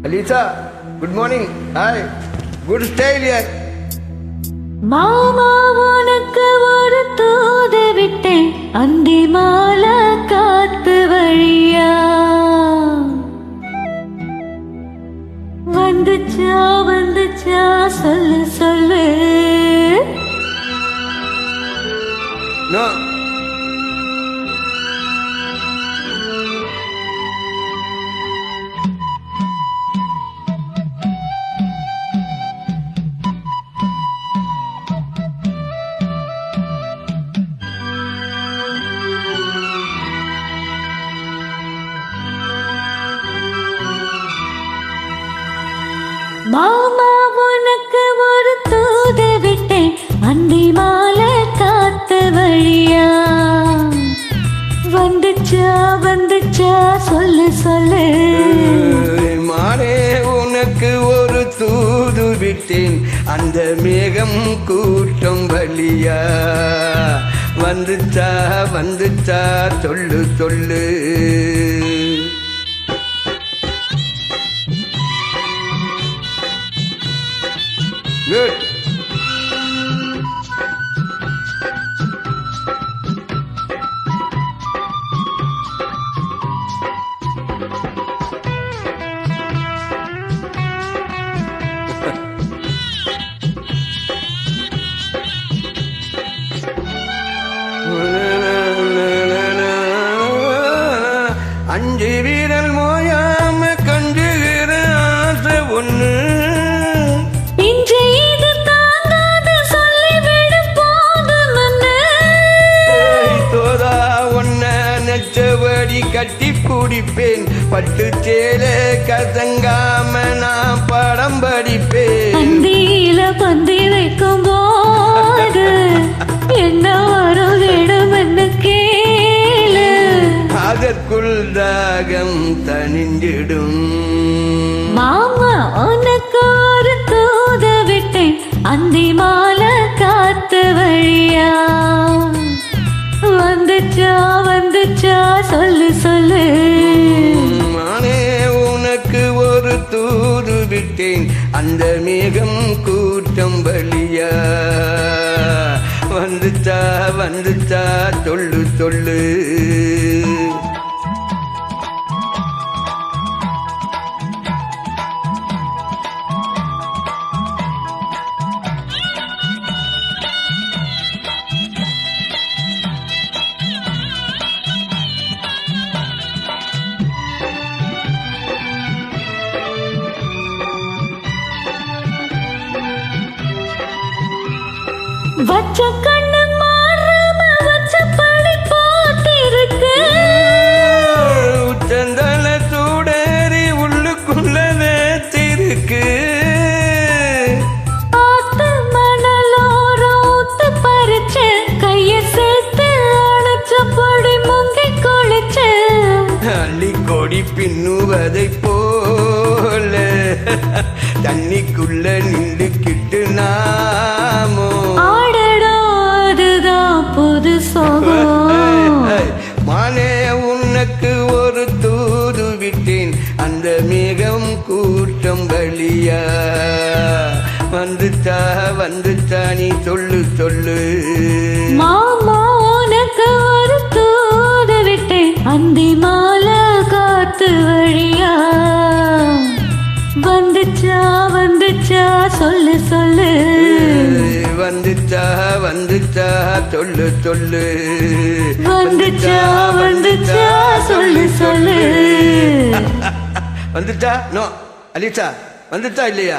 Alisa, good morning. Hi. Good style here. மாமா உனக்கு ஒரு தூது விட்டேன் அந்தி மாலை காத்து வழியா வந்துச்சா சொல்லு சொல்லு. No. மாமா உனக்கு ஒரு தூது விட்டேன் அந்தி மாலை காத்து வழியா வந்துச்சா சொல்லு சொல்லு. மானே உனக்கு ஒரு தூது விட்டேன் அந்த மேகம் கூட்டம் வழியா வந்துச்சா சொல்லு சொல்லு. Good. அஞ்சு வீரல் மோயாம கஞ்சுகிற ஆசை ஒண்ணு கட்டி குடிப்பேன் பட்டு சேல கசங்காம நான் படம் படிப்பேன். பந்தியில பந்தி வைக்கும் போது என்ன வரும் இடம் என்ன கேளு அதற்குள் தாகம் தனிஞ்சிடும். மாமா உனக்கு ஒரு தூது விட்டேன் அந்தி மாலை காத்து வழியா வந்துச்சா சொல்லு சொல்லு. நானே உனக்கு ஒரு தூது விட்டேன் அந்த மேகம் கூட்டம் வழியா வந்துச்சா சொல்லு சொல்லு. வச்ச கண்ணு மாறாம வச்ச பழி போட்டிருக்கு உச்சந்தல சூடேறி உள்ளுக்குள்ள நேத்திருக்கு. ஆத்து மணலோரோத்து பறிச்சு கைய சேர்த்து அணைச்ச பொடி முங்கி குளிச்சு அள்ளி கொடி பின்னுவதை போல தண்ணிக்குள்ள நின்றுக்கிட்டு நாமோ புது மானே உனக்கு ஒரு தூது விட்டேன் அந்த மேகம் கூட்டம் வழியா வந்துச்சா நீ சொல்லு சொல்லு. மாமா உனக்கு ஒரு தூது விட்டேன் அந்தி மாலை காத்து வழியா வந்துச்சா சொல்லு சொல்லு. வந்துச்சா சொல்லு சொல்லு. வந்துச்சா சொல்லு சொல்லு. வந்துச்சா? நோ அலிசா வந்துச்சா இல்லையா?